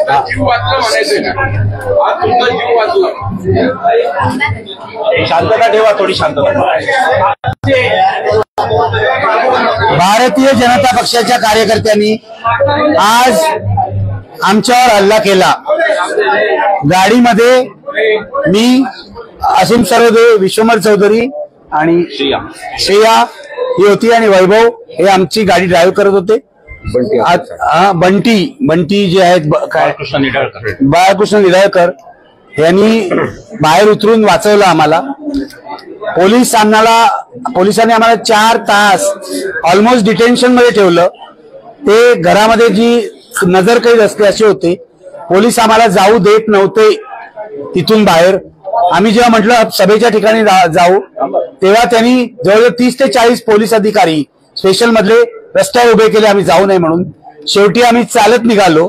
जीव वाचला म्हणायचंय ना, आज तुमचा जीव वाचला. शांतता ठेवा, थोडी शांतता. भारतीय जनता पक्षाच्या कार्यकर्त्यांनी आज आमच्यावर हल्ला केला. गाडीमध्ये मी, असीम सरोदे, विश्वमर चौधरी आणि श्रेया ही होती आणि वैभव हे आमची गाडी ड्राईव्ह करत होते. बंटी जे आहेत बाळकृष्ण निडाळकर यांनी बाहेर उतरून वाचवलं आम्हाला. पोलिसांनी आम्हाला 4 तास ऑलमोस्ट डिटेन्शन मध्ये ठेवलं. ते घरामध्ये जी नजरकैद असते असे होते. पोलीस आम्हाला जाऊ देत नव्हते तिथून बाहेर. आम्ही जेव्हा म्हटलं सभेच्या ठिकाणी जाऊ तेव्हा त्यांनी जवळजवळ 30 ते 40 पोलीस अधिकारी स्पेशल मधले रस्त्यावर उभे केले आम्ही जाऊ नये म्हणून. शेवटी आम्ही चालत निघालो.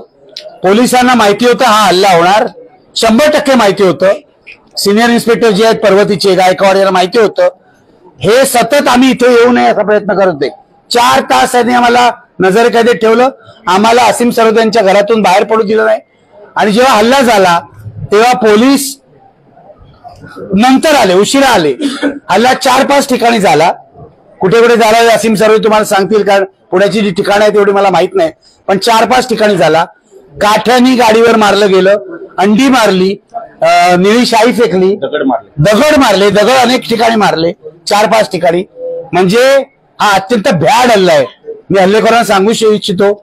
पोलिसांना माहिती होतं हा हल्ला होणार, 100% माहिती होतं. सिनियर इन्स्पेक्टर जे आहेत पर्वतीचे, गायकवाड यांना माहिती होतं. हे सतत आम्ही इथे येऊ नये असा प्रयत्न करत होते. 4 तास त्यांनी आम्हाला नजरकैदेत ठेवलं. आम्हाला असीम सरोदे यांच्या घरातून बाहेर पडू दिलं नाही. आणि जेव्हा हल्ला झाला तेव्हा पोलीस नंतर आले, उशिरा आले. हल्ला 4-5 ठिकाणी झाला. कुठे कुठे झाला असीम सरोदे तुम्हाला सांगतील, कारण पुण्याची जी ठिकाणं आहेत तेवढी मला माहित नाही. पण 4-5 ठिकाणी झाला. काठ्यानी गाडीवर मारलं गेलं, अंडी मारली, निळी शाई फेकली, दगड मारले, दगड अनेक ठिकाणी मारले, 4-5 ठिकाणी. म्हणजे हा अत्यंत भ्याड हल्ला आहे. मी हल्लेखोरांना सांगू इच्छितो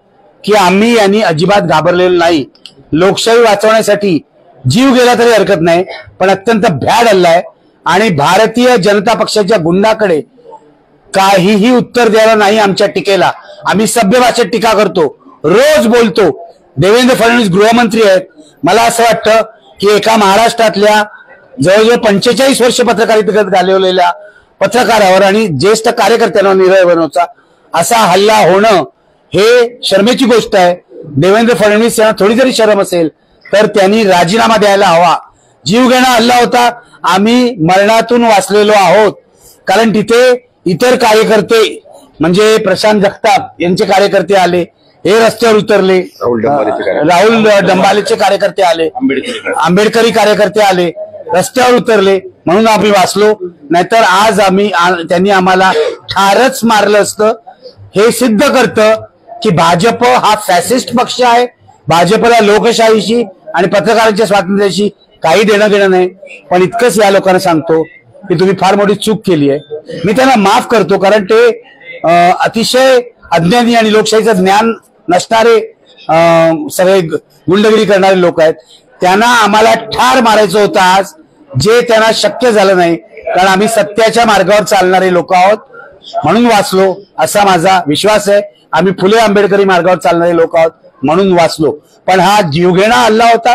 की आम्ही यांनी अजिबात घाबरलेलो नाही. लोकशाही वाचवण्यासाठी जीव गेला तरी हरकत नाही, पण अत्यंत भ्याड हल्ला आहे. आणि भारतीय जनता पक्षाच्या गुंडाकडे काहीही उत्तर द्यायला नाही आमच्या टीकेला. आम्ही सभ्य भाषेत टीका करतो, रोज बोलतो. देवेंद्र फडणवीस गृहमंत्री आहेत. मला असं वाटतं की एका महाराष्ट्रातल्या जवळजवळ 45 वर्ष पत्रकारितेत घालवलेल्या पत्रकारावर आणि ज्येष्ठ कार्यकर्त्यांवर निर्णय बनवचा असा हल्ला होणं हे शर्मेची गोष्ट आहे. देवेंद्र फडणवीस यांना थोडी जरी शरम असेल तर त्यांनी राजीनामा द्यायला हवा. जीवघेणा हल्ला होता. आम्ही मरणातून वाचलेलो आहोत. कारण तिथे इतर कार्यकर्ते म्हणजे प्रशांत जगताप यांचे कार्यकर्ते आले, हे रस्त्यावर उतरले. राहुल डंबालेचे कार्यकर्ते आले, आंबेडकरी कार्यकर्ते आले, रस्त्यावर उतरले, म्हणून आम्ही वाचलो. नाहीतर आज त्यांनी आम्हाला ठारच मारलं असतं. हे सिद्ध करतं की भाजप हा फॅसिस्ट पक्ष आहे. भाजपला लोकशाहीशी आणि पत्रकारांच्या स्वातंत्र्याशी काही देणं घेणं नाही. पण इतकंच या लोकांना सांगतो की तुम्ही फार मोठी चूक केली आहे. मी त्यांना माफ करतो, कारण ते अतिशय अज्ञानी आणि लोकशाहीचं ज्ञान नसणारे सगळे गुंडगिरी करणारे लोक आहेत. त्यांना आम्हाला ठार मारायचं होतं आज, जे त्यांना शक्य झालं नाही. कारण आम्ही सत्याच्या मार्गावर चालणारे लोक आहोत, म्हणून वाचलो असा माझा विश्वास आहे. आम्ही फुले आंबेडकरी मार्गावर चालणारे लोक आहोत म्हणून वाचलो. पण हा जीवघेणा हल्ला होता.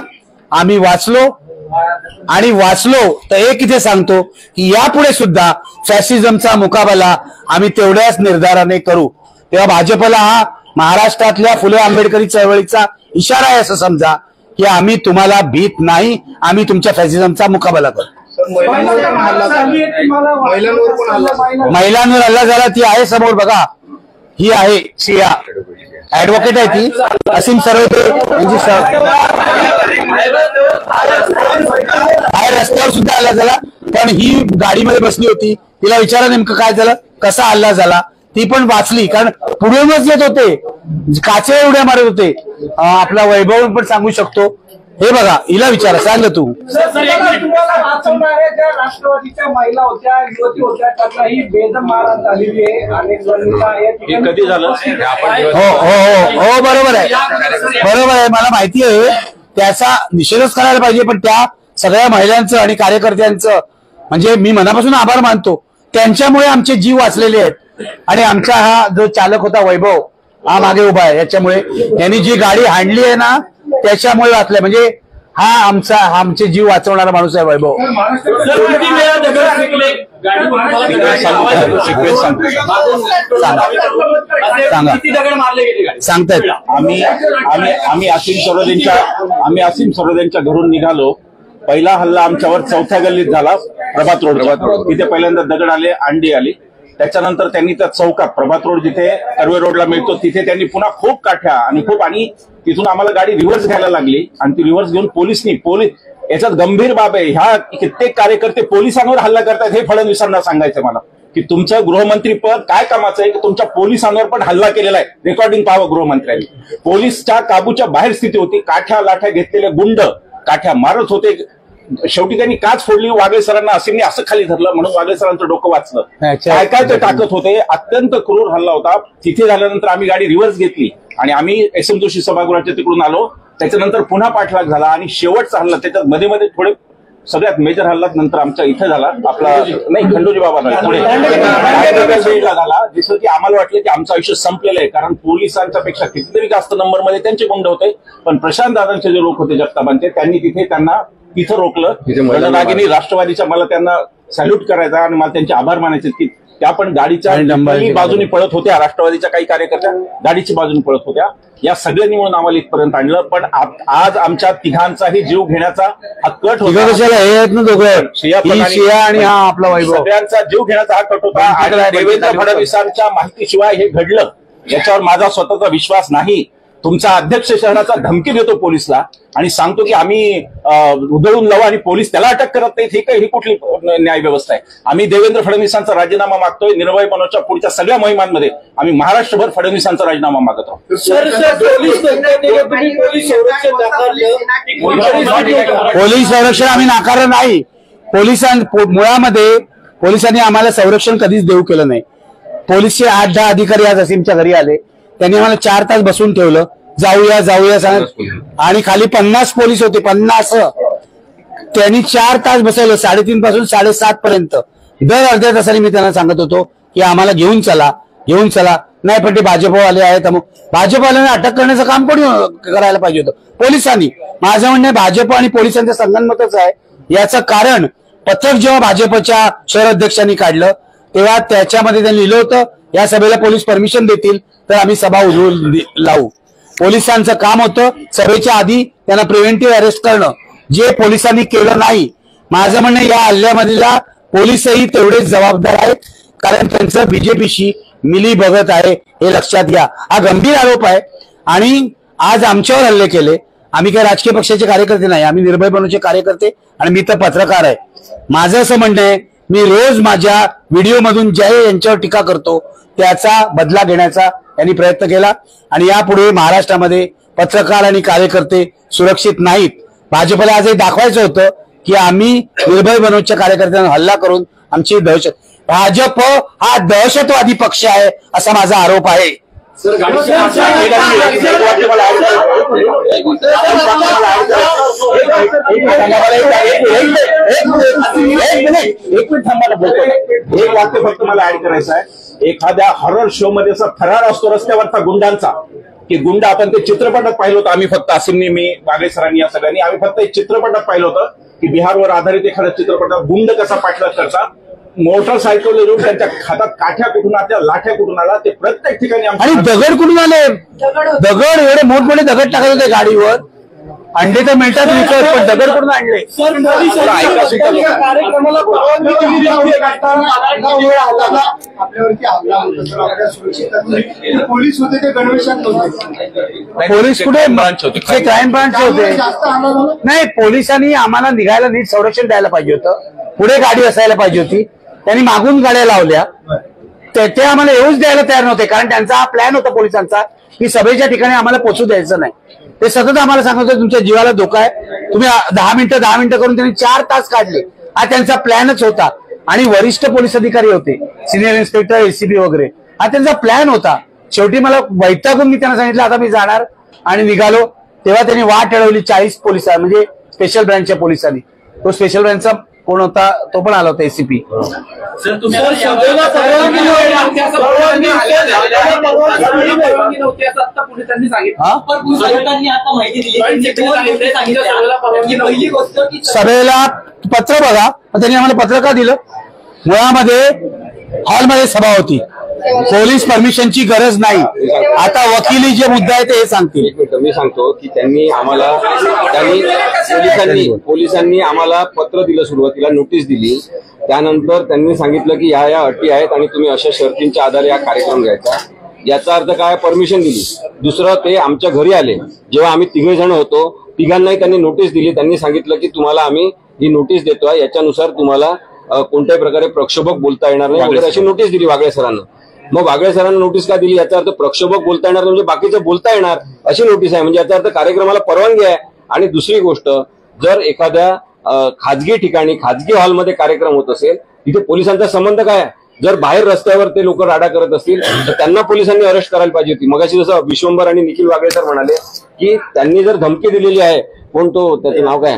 आम्ही वाचलो आणि वाचलो तर एक इथे सांगतो की यापुढे सुद्धा फॅसिझमचा मुकाबला आम्ही तेवढ्याच निर्धाराने करू. तेव्हा भाजपला हा महाराष्ट्रातल्या फुले आंबेडकरी चळवळीचा इशारा आहे असं समजा की आम्ही तुम्हाला भीत नाही, आम्ही तुमच्या फॅसिझमचा मुकाबला करू. महिलांवर हल्ला झाला ती आहे समोर बघा, ही आहे श्रेया, ऍडव्होकेट आहे ती. असीम सरोदे यांची बाहेर रस्त्यावर सुद्धा हल्ला झाला. पण ही गाडीमध्ये बसली होती, तिला विचारा नेमकं काय झालं, कसा हल्ला झाला. ती पण वाचली, कारण पुढूनच येत होते, काचे उड्या मारत होते. आपला वैभव पण सांगू शकतो. हे बघा, हिला विचारा, सांग तू. राष्ट्रवादीच्या महिला होत्या, युवती होत्या, त्यांनाही बेदम मारहाण झालेली आहे. कधी झालं? हो बरोबर आहे, बरोबर आहे. मला माहिती आहे, त्याचा निषेधच करायला पाहिजे. पण त्या सगळ्या महिलांचं आणि कार्यकर्त्यांचं म्हणजे मी मनापासून आभार मानतो. त्यांच्यामुळे आमचे जीव वाचलेले आहेत. आणि आमचा हा जो चालक होता वैभव, हा मागे उभा आहे, याच्यामुळे यांनी जी गाडी हाणली आहे ना त्याच्यामुळे वाचलंय. म्हणजे हा आमचे जीव वाचवणारा माणूस आहे वैभव. सांगतायत. आम्ही असीम सरोदेंच्या घरून निघालो. पहिला हल्ला आमच्यावर 4थ्या गल्लीत झाला, प्रभात रोड. तिथे पहिल्यांदा दगड आले, अंडी आली. त्याच्यानंतर त्यांनी त्या चौकात प्रभात रोड जिथे कर्वे रोडला मिळतो तिथे त्यांनी पुन्हा खूप काठ्या आणि तिथून आम्हाला गाडी रिव्हर्स घ्यायला लागली आणि ती रिव्हर्स घेऊन पोलीस याच्यात गंभीर बाब आहे. ह्या कित्येक कार्यकर्ते पोलिसांवर हल्ला करतात हे फडणवीसांना सांगायचं मला की तुमचं गृहमंत्री पद काय कामाचं आहे की तुमच्या पोलिसांवर पण हल्ला केलेला आहे. रेकॉर्डिंग पाहावं गृहमंत्र्यांनी. पोलीसच्या काबूच्या बाहेर स्थिती होती. काठ्या लाठ्या घेतलेले गुंड काठ्या मारत होते. शेवटी त्यांनी काच फोडली. वागळे सरांना असेंनी असं खाली धरलं म्हणून वागळे सरांचं डोकं वाचलं. काय काय ते टाकत होते. अत्यंत क्रूर हल्ला होता. तिथे झाल्यानंतर आम्ही गाडी रिव्हर्स घेतली आणि आम्ही SM जोशी सभागृहाच्या तिकडून आलो. त्याच्यानंतर पुन्हा पाठलाग झाला आणि शेवटचा हल्ला त्याच्यात मध्ये मध्ये थोडे सगळ्यात मेजर हल्ला नंतर आमच्या इथं झाला. आपला नाही खंडोजी बाबा पुढे झाला. जसं की आम्हाला वाटलं की आमचं आयुष्य संपलेलं आहे कारण पोलिसांच्या पेक्षा कितीतरी जास्त नंबरमध्ये त्यांचे गुंड होते. पण प्रशांत दादांचे जे लोक होते जगतापांचे त्यांनी त्यांना तिथं रोखलं. रणरागिनी राष्ट्रवादीच्या मला त्यांना सॅल्यूट करायचा आणि मला त्यांचे आभार मानायचे की त्या पण गाडीच्या बाजूने पळत होत्या. राष्ट्रवादीच्या काही कार्यकर्त्या गाडीची बाजूने पळत होत्या. या सगळ्यांनी म्हणून आम्हाला इथपर्यंत आणलं. पण आज आमच्या तिघांचाही जीव घेण्याचा हा कट होता. सगळ्यांचा जीव घेण्याचा हा कट होता. आणि देवेंद्र फडणवीसांच्या माहितीशिवाय हे घडलं याच्यावर माझा स्वतःचा विश्वास नाही. तुमचा अध्यक्ष शहराचा धमकी देतो पोलिसला आणि सांगतो की आम्ही उधळून लावू आणि पोलीस त्याला अटक करत नाहीत. ही कुठली न्याय व्यवस्था आहे. आम्ही देवेंद्र फडणवीसांचा राजीनामा मागतोय. निर्भय बनवच्या पुढच्या सगळ्या मोहिमांमध्ये आम्ही महाराष्ट्रभर फडणवीसांचा राजीनामा मागत आहोत. पोलीस संरक्षण आम्ही नाकारलं नाही. मुळामध्ये पोलिसांनी आम्हाला संरक्षण कधीच देऊ केलं नाही. पोलीसचे 8-10 अधिकारी आज असीमच्या घरी आले. त्यांनी आम्हाला 4 तास बसून ठेवलं. जाऊया सांगत आणि खाली 50 पोलीस होते. 50 त्यांनी 4 तास बसवलं. 3:30 पासून 7:30 पर्यंत. दर अर्ध्या तासाने मी त्यांना सांगत होतो की आम्हाला घेऊन चला. नाही पण ते भाजपवाले आहेत. मग भाजपवाल्यांना अटक करण्याचं काम कोणी करायला पाहिजे होतं? पोलिसांनी. माझं म्हणणं भाजप आणि पोलिसांचं संगनमतच आहे. याचं कारण पत्रक जेव्हा भाजपच्या शहर अध्यक्षांनी काढलं तेव्हा त्याच्यामध्ये त्यांनी लिहिलं होतं या सभेला पोलीस परमिशन देतील तर आम्ही सभा उधळून लावू. पोलिसांचं काम होतं सभेच्या आधी त्यांना प्रिव्हेंटिव्ह अरेस्ट करणं, जे पोलिसांनी केलं नाही. माझं म्हणणं या हल्ल्यामधला पोलीसही तेवढेच जबाबदार आहेत कारण त्यांचं बीजेपीशी मिली बघत आहे हे लक्षात घ्या. हा गंभीर आरोप आहे आणि आज आमच्यावर हल्ले केले. आम्ही काही राजकीय पक्षाचे कार्यकर्ते नाही. आम्ही निर्भय बनवचे कार्यकर्ते आणि मी तर पत्रकार आहे. माझं असं म्हणणं आहे मी रोज माझ्या व्हिडिओमधून जय यांच्यावर टीका करतो त्याचा बदला घेण्याचा यांनी प्रयत्न केला आणि यापुढे महाराष्ट्रामध्ये पत्रकार आणि कार्यकर्ते सुरक्षित नाहीत. भाजपला आजही दाखवायचं होतं की आम्ही निर्भय बनवच्या कार्यकर्त्यांना हल्ला करून आमची दहशत. भाजप हा दहशतवादी पक्ष आहे असा माझा आरोप आहे. एक वाक्य फक्त मला ऍड करायचं आहे. एखाद्या हॉरर शो मध्ये असा थरार असतो रस्त्यावरचा गुंडांचा की गुंड आपण ते चित्रपटात पाहिलं होतं. आम्ही फक्त असीमनी मी वागळे सरांनी या सगळ्यांनी आम्ही फक्त एक चित्रपटात पाहिलं होतं की बिहारवर आधारित एखाद्या चित्रपटात गुंड कसा पाठलाग करता. मोटरसायकल येऊन त्यांच्या हातात काठ्या कुठून आल्या लाठ्या कुठून आला ते प्रत्येक ठिकाणी आणि दगड कुठून आले. दगड एवढे मोठमोठे दगड टाकत होते गाडीवर. अंडे तर मिळतात विकत पण दगड कुठून आणले. पोलीस होते ते गणवेशात पोलीस कुठे ते क्राईम ब्रांचचे होते. नाही पोलिसांनी आम्हाला निघायला नीट संरक्षण द्यायला पाहिजे होतं. पुढे गाडी असायला पाहिजे होती. त्यांनी मागून गाड्या लावल्या. ते आम्हाला येऊच द्यायला तयार नव्हते कारण त्यांचा हा प्लॅन होता पोलिसांचा की सभेच्या ठिकाणी आम्हाला पोहोचू द्यायचं नाही. ते सतत आम्हाला सांगत होते तुमच्या जीवाला धोका आहे. तुम्ही 10 मिनिटं करून त्यांनी 4 तास काढले. हा त्यांचा प्लॅनच होता आणि वरिष्ठ पोलीस अधिकारी होते सिनियर इन्स्पेक्टर एसीपी वगैरे. हा त्यांचा प्लॅन होता. शेवटी मला वैतागून मी त्यांना सांगितलं आता मी जाणार आणि निघालो. तेव्हा त्यांनी वाट अडवली 40 पोलिस म्हणजे स्पेशल ब्रँचच्या पोलिसांनी. तो स्पेशल ब्रँचचा कोण होता तो पण आला होता एसीपी. सभेला पत्र बघा त्यांनी आम्हाला पत्र का दिलं. मुळामध्ये हॉलमध्ये सभा होती पोलीस परमिशनची गरज नाही. आता वकिली जे मुद्दा आहे ते हे सांगतील. एक मिनिट, मी सांगतो की पोलिसांनी आम्हाला पत्र दिलं, सुरुवातीला नोटीस दिली. त्यानंतर त्यांनी सांगितलं की या अटी आहेत आणि तुम्ही अशा शर्तींच्या आधारे हा कार्यक्रम घ्यायचा. याचा अर्थ काय, परमिशन दिली. दुसरं, ते आमच्या घरी आले जेव्हा आम्ही 3 जण होतो, तिघांनाही त्यांनी नोटीस दिली. त्यांनी सांगितलं की तुम्हाला आम्ही ही नोटीस देतोय, याच्यानुसार तुम्हाला कोणत्याही प्रकारे प्रक्षोभक बोलता येणार नाही वगैरे अशी नोटीस दिली वागळे सरांना. मग वागळे सरांना नोटीस का दिली, याचा अर्थ प्रक्षोभक बोलता येणार म्हणजे बाकीचं बोलता येणार अशी नोटीस आहे. म्हणजे याचा अर्थ कार्यक्रमाला परवानगी आहे. आणि दुसरी गोष्ट, जर एखाद्या खाजगी ठिकाणी खाजगी हॉलमध्ये कार्यक्रम होत असेल, तिथे पोलिसांचा संबंध काय आहे? जर बाहेर रस्त्यावर ते लोक राडा करत असतील तर त्यांना पोलिसांनी अरेस्ट करायला पाहिजे होती. मगाशी जसं विश्वंभर आणि निखिल वागळे सर म्हणाले की त्यांनी जर धमकी दिलेली आहे, कोण तो, त्याचं नाव काय,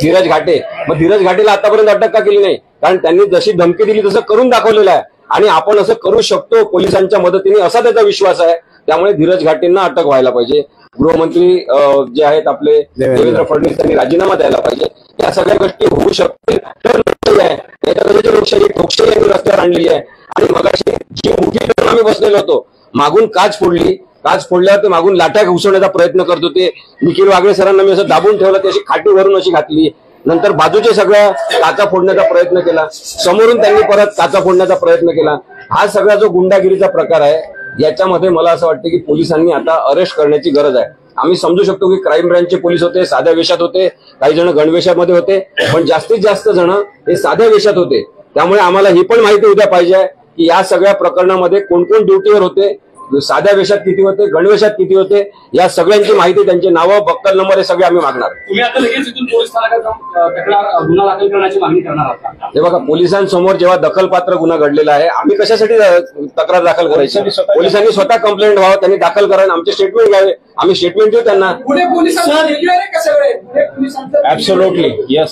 धीरज घाटे, मग धीरज घाटेला आतापर्यंत अटक का केली नाही? कारण त्यांनी जशी धमकी दिली तसं करून दाखवलेलं आहे आणि आपण असं करू शकतो पोलिसांच्या मदतीने असा त्याचा विश्वास आहे. त्यामुळे धीरज घाटेंना अटक व्हायला पाहिजे. गृहमंत्री जे आहेत आपले देवेंद्र फडणवीस यांनी राजीनामा द्यायला पाहिजे. या सगळ्या गोष्टी होऊ शकतील तर लोकशाही यांनी रस्त्यावर आणलेली आहे. आणि मगाशी जी मोठी आम्ही बसलेलो होतो, मागून काच फोडली, काच फोडल्यावर ते मागून लाट्या घुसवण्याचा प्रयत्न करत होते. निखिल वागळे सरांना मी असं दाबून ठेवलं, त्याची खाटी भरून अशी घातली. नंतर बाजूचे सगळ्या काचा फोडण्याचा प्रयत्न केला, समोरून त्यांनी परत काचा फोडण्याचा प्रयत्न केला. हा सगळा जो गुंडागिरीचा प्रकार आहे, याच्यामध्ये मला असं वाटतं की पोलिसांनी आता अरेस्ट करण्याची गरज आहे. आम्ही समजू शकतो की क्राईम ब्रँचचे पोलीस होते, साध्या वेशात होते, काही जण गणवेशामध्ये होते, पण जास्तीत जास्त जण हे साध्या वेशात होते. त्यामुळे आम्हाला ही पण माहिती उद्या पाहिजे की या सगळ्या प्रकरणामध्ये कोण कोण ड्युटीवर होते, साध्या वेशात किती होते, गणवेशात किती होते, या सगळ्यांची माहिती, त्यांचे नावं, बक्कल नंबर हे सगळे आम्ही मागणार. तुम्ही आता लगेच इथून पोलीस स्थानकात जाऊन गुन्हा दाखल करण्याची मागणी करणार आहात? हे बघा, पोलिसांसमोर जेव्हा दखलपात्र गुन्हा घडलेला आहे, आम्ही कशासाठी तक्रार दाखल करायची? पोलिसांनी स्वतः कंप्लेंट व्हावं, त्यांनी दाखल करायला आमचे स्टेटमेंट घ्यावे, आम्ही स्टेटमेंट देऊ त्यांना.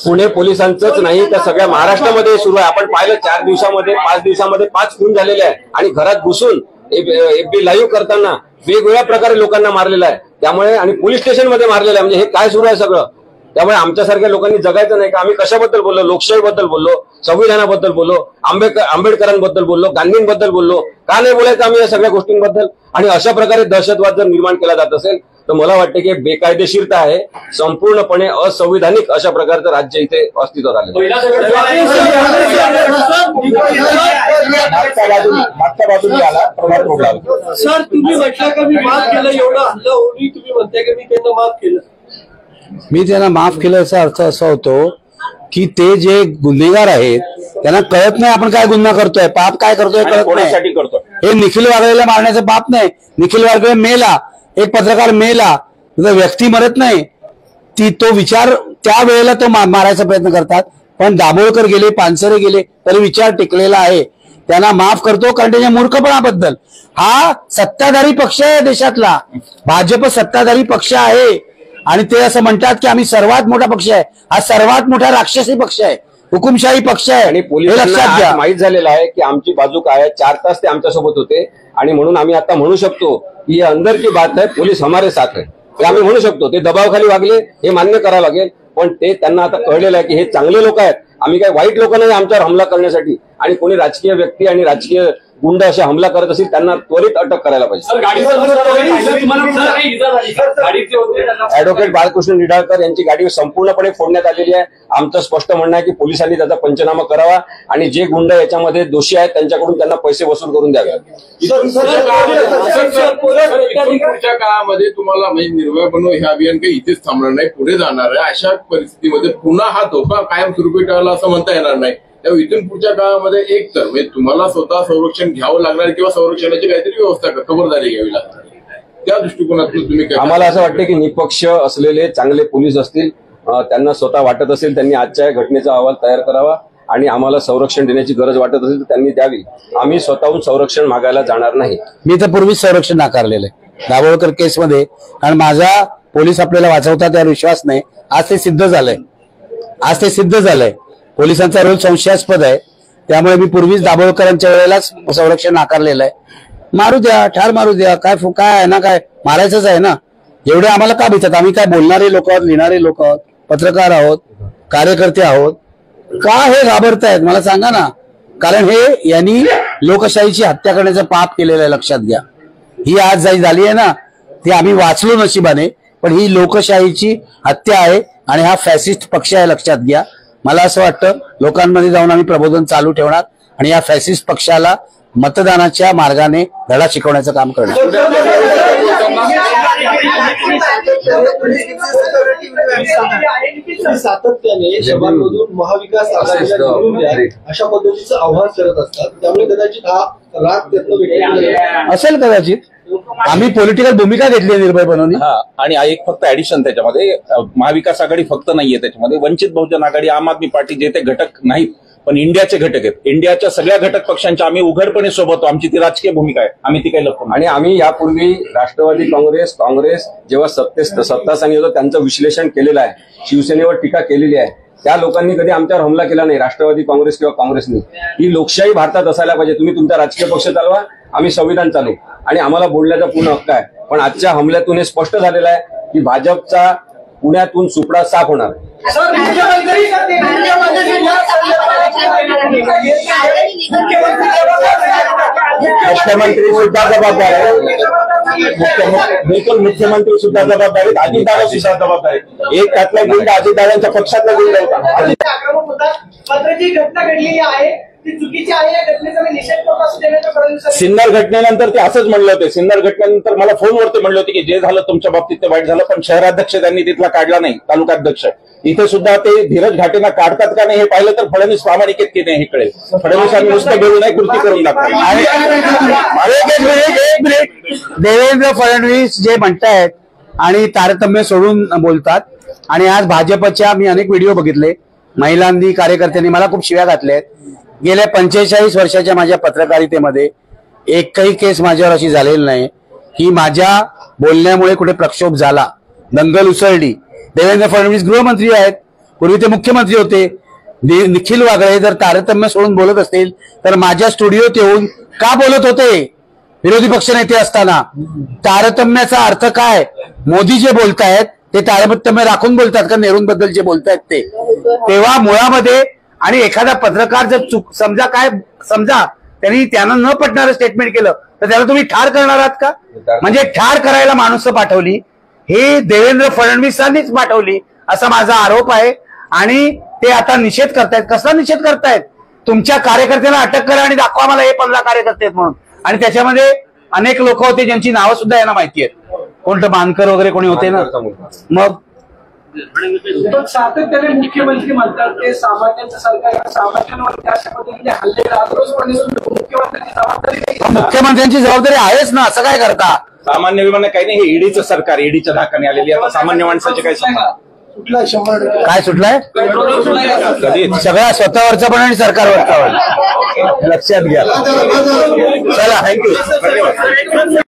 पुणे पोलिसांचंच नाही तर सगळ्या महाराष्ट्रामध्ये सुरू आहे. आपण पाहिलं 4 दिवसामध्ये 5 दिवसामध्ये 5 खून झालेले आहे आणि घरात घुसून एफबी लाईव्ह करताना वेगवेगळ्या प्रकारे लोकांना मारलेलं आहे. त्यामुळे आणि पोलीस स्टेशनमध्ये मारलेलं आहे. म्हणजे हे काय सुरू आहे सगळं? त्यामुळे आमच्यासारख्या लोकांनी जगायचं नाही का? आम्ही कशाबद्दल बोललो? लोकशाहीबद्दल बोललो, संविधानाबद्दल बोललो, आंबेडकरांबद्दल बोललो, गांधींबद्दल बोललो. का नाही बोलायचं आम्ही या सगळ्या गोष्टींबद्दल? आणि अशा प्रकारे दहशतवाद जर निर्माण केला जात असेल तर मला वाटतं की बेकायदेशीरता आहे, संपूर्णपणे असंविधानिक अशा प्रकारचं राज्य इथे अस्तित्वात आलं. सर, तुम्ही म्हटलं का मी माफ केलं, एवढं हल्ला होऊनही तुम्ही म्हणताय की मी त्यांना माफ केलं? मी त्यांना माफ केलं याचा अर्थ असा होतो की ते जे गुन्हेगार आहेत त्यांना कळत नाही आपण काय गुन्हा करतोय, पाप काय करतोय कळत नाही. हे निखिल वागळेला मारण्याचं पाप नाही. निखिल वागळे मेला, एक पत्रकार मेला, व्यक्ती मरत नाही. तो विचार त्या वेळेला तो मारायचा प्रयत्न करतात. पण दाभोळकर गेले, पानसरे गेले तरी विचार टिकलेला आहे. त्यांना माफ करतो कारण त्याच्या मूर्खपणाबद्दल. हा सत्ताधारी पक्ष आहे देशातला, भाजप सत्ताधारी पक्ष आहे आणि ते असं म्हणतात की आम्ही सर्वात मोठा पक्ष आहे. हा सर्वात मोठा राक्षसी पक्ष आहे, हुकुमशाही पक्ष आहे. आणि पोलिसांना माहीत झालेलं आहे की आमची बाजू काय आहे. 4 तास ते आमच्यासोबत होते आणि म्हणून आम्ही आता म्हणू शकतो की अंदर की बात आहे, पोलीस हमारे साथ है, हे आम्ही म्हणू शकतो. ते दबावाखाली वागले हे मान्य करावं लागेल, पण ते त्यांना आता कळलेलं आहे की हे चांगले लोक आहेत, आम्ही काही वाईट लोक नाही आमच्यावर हमला करण्यासाठी. आणि कोणी राजकीय व्यक्ती आणि राजकीय गुंड असे हमला करत असतील त्यांना त्वरित अटक करायला पाहिजे. ऍडव्होकेट बाळकृष्ण निडाळकर यांची गाडी संपूर्णपणे फोडण्यात आलेली आहे. आमचं स्पष्ट म्हणणं आहे की पोलिसांनी त्याचा पंचनामा करावा आणि जे गुंड याच्यामध्ये दोषी आहेत त्यांच्याकडून त्यांना पैसे वसूल करून द्यावे. पुढच्या काळामध्ये तुम्हाला म्हणजे निर्भय बनव हे अभियान काही इथेच थांबणार नाही, पुढे जाणार आहे. अशा परिस्थितीमध्ये पुन्हा हा धोका कायमस्वरूपी टाळला असं म्हणता येणार नाही. त्यामुळे इथून पुढच्या काळामध्ये एक तर म्हणजे तुम्हाला स्वतः संरक्षण घ्यावं लागणार किंवा संरक्षणाची काहीतरी व्यवस्था खबरदारी घ्यावी लागणार. त्या दृष्टिकोनातून तुम्ही काय? आम्हाला असं वाटतं की निष्पक्ष असलेले चांगले पोलीस असतील, त्यांना स्वतः वाटत असेल त्यांनी आजच्या घटनेचा अहवाल तयार करावा आणि आम्हाला संरक्षण देण्याची गरज वाटत असेल तर त्यांनी द्यावी. आम्ही स्वतःहून संरक्षण मागायला जाणार नाही. मी तर पूर्वीच संरक्षण नाकारलेलं आहे दाभोळकर केसमध्ये, कारण माझा पोलीस आपल्याला वाचवतात यावर विश्वास नाही. आज ते सिद्ध झालंय. पोलिसांचा रोल संशयास्पद आहे. त्यामुळे मी पूर्वीच दाभोळकरांच्या वेळेलाच संरक्षण नाकारलेलं आहे. मारू द्या, ठार मारू द्या, काय आहे ना, काय मारायचंच आहे ना. एवढे आम्हाला का भीतात? आम्ही काय बोलणारे लोक आहोत, लिहिणारे लोक आहोत, पत्रकार आहोत, कार्यकर्ते आहोत. का हे घाबरतायत मला सांगा ना. कारण हे यांनी लोकशाहीची हत्या करण्याचं पाप केलेलं आहे, लक्षात घ्या. ही आज झाली आहे ना, ती आम्ही वाचलो नशिबाने, पण ही लोकशाहीची हत्या आहे आणि हा फॅसिस्ट पक्ष आहे, लक्षात घ्या. मला असं वाटतं लोकांमध्ये जाऊन आम्ही प्रबोधन चालू ठेवणार आणि या फॅसिस्ट पक्षाला मतदानाच्या मार्गाने धडा शिकवण्याचं काम करणार. सातत्याने सभांमधून महाविकास आघाडीला निवडून द्या अशा पद्धतीचं आव्हान करत असतात, त्यामुळे कदाचित हा राग त्यातनं भेटला असेल कदाचित. आम्ही पॉलिटिकल भूमिका घेतली आहे निर्भयपणे. आणि एक फक्त ऍडिशन त्याच्यामध्ये, महाविकास आघाडी फक्त नाहीये त्याच्यामध्ये, वंचित बहुजन आघाडी, आम आदमी पार्टी जे ते घटक नाहीत पण इंडियाचे घटक आहेत. इंडियाच्या सगळ्या घटक पक्षांच्या आम्ही उघडपणे सोबत, आमची ती राजकीय भूमिका आहे, आम्ही ती काही लपवू. आणि आम्ही यापूर्वी राष्ट्रवादी काँग्रेस जेव्हा सत्ता सांगितलं होतं त्यांचं विश्लेषण केलेलं आहे, शिवसेनेवर टीका केलेली आहे. त्या लोकांनी कधी आमच्यावर हमला केला नाही, राष्ट्रवादी काँग्रेस किंवा काँग्रेसने. ही लोकशाही भारतात असायला पाहिजे. तुम्ही तुमचा राजकीय पक्ष चालवा, आम्ही संविधान चालू, आणि आम्हाला बोलण्याचा पूर्ण हक्क आहे. पण आजच्या हमल्यातून हे स्पष्ट झालेलं आहे की भाजपचा पुण्यातून सुपडा साफ होणार. मुख्यमंत्री सुद्धा जबाबदार आहे, बिलकुल मुख्यमंत्री सुद्धा जबाबदार आहेत, अजितदादा सुद्धा जबाबदार आहेत. एक त्यातला गुंड अजितदादांच्या पक्षातला गुंड होता. जी घटना घडलेली आहे ती चुकीची आहे, या घटनेचा मी निषेध करतो असं देवेंद्र फडणवीस. सिन्नर घटनेनंतर ते असंच म्हणलं होते. सिन्नर घटनेनंतर मला फोनवरती म्हणलं होते की जे झालं तुमच्या बाबतीत ते वाईट झालं, पण शहराध्यक्ष त्यांनी तिथला काढला नाही, तालुकाध्यक्ष. इथे सुद्धा ते धीरज घाटेंना काढतात का नाही हे पाहिलं तर फडणवीस प्रामाणिक आहेत की नाही हे कळेल. फडणवीसांनी नुसतं बोलू नाही, कृती करून दाखवलं. एक मिनिट, देवेंद्र फडणवीस जे म्हणतायत आणि तारतम्य सोडून बोलतात, आणि आज भाजपच्या मी अनेक व्हिडिओ बघितले, महिलांनी कार्यकर्त्यांनी मला खूप शिव्या घातल्या आहेत. गेल्या 45 वर्षाच्या माझ्या पत्रकारितेमध्ये एकही केस माझ्यावर अशी झालेली नाही की माझ्या बोलण्यामुळे कुठे प्रक्षोभ झाला, दंगल उसळली. देवेंद्र फडणवीस गृहमंत्री आहेत, पूर्वी ते मुख्यमंत्री होते. निखिल वागळे जर तारतम्य सोडून बोलत असतील तर माझ्या स्टुडिओत येऊन का बोलत होते विरोधी पक्षनेते असताना? तारतम्याचा अर्थ काय? मोदी जे बोलतायत ते तारतम्य राखून बोलतात का नेहरूंबद्दल जे बोलतायत ते? तेव्हा मुळामध्ये, आणि एखादा पत्रकार जर समजा त्यांना न पटणारं स्टेटमेंट केलं तर त्याला तुम्ही ठार करणार आहात का? म्हणजे ठार करायला माणसं पाठवली, हे देवेंद्र फडणवीसांनीच पाठवली असा माझा आरोप आहे. आणि ते आता निषेध करतायत. कसला निषेध करतायत? तुमच्या कार्यकर्त्यांना अटक करा आणि दाखवा मला हे 15 कार्यकर्ते आहेत म्हणून. आणि त्याच्यामध्ये अनेक लोक होते ज्यांची नावं सुद्धा यांना माहिती आहेत. कोणतं मानकर वगैरे कोणी होते ना. मग सातत्याने मुख्यमंत्री म्हणतात ते सामान्यांचं सरकार, सामान्यांवर अशा पद्धतीने हल्ले मुख्यमंत्र्यांची जबाबदारी आहेच ना, असं काय करता? सामान्य विमान काही नाही, हे ईडीचं सरकार, ईडीच्या धाकाने आलेली. आता सामान्य माणसाचे काय सुटलाय 100%. काय सुटलाय? सगळ्या स्वतःवरचा पण आणि सरकारवरचा पण, लक्षात घ्या. चला, थँक्यू.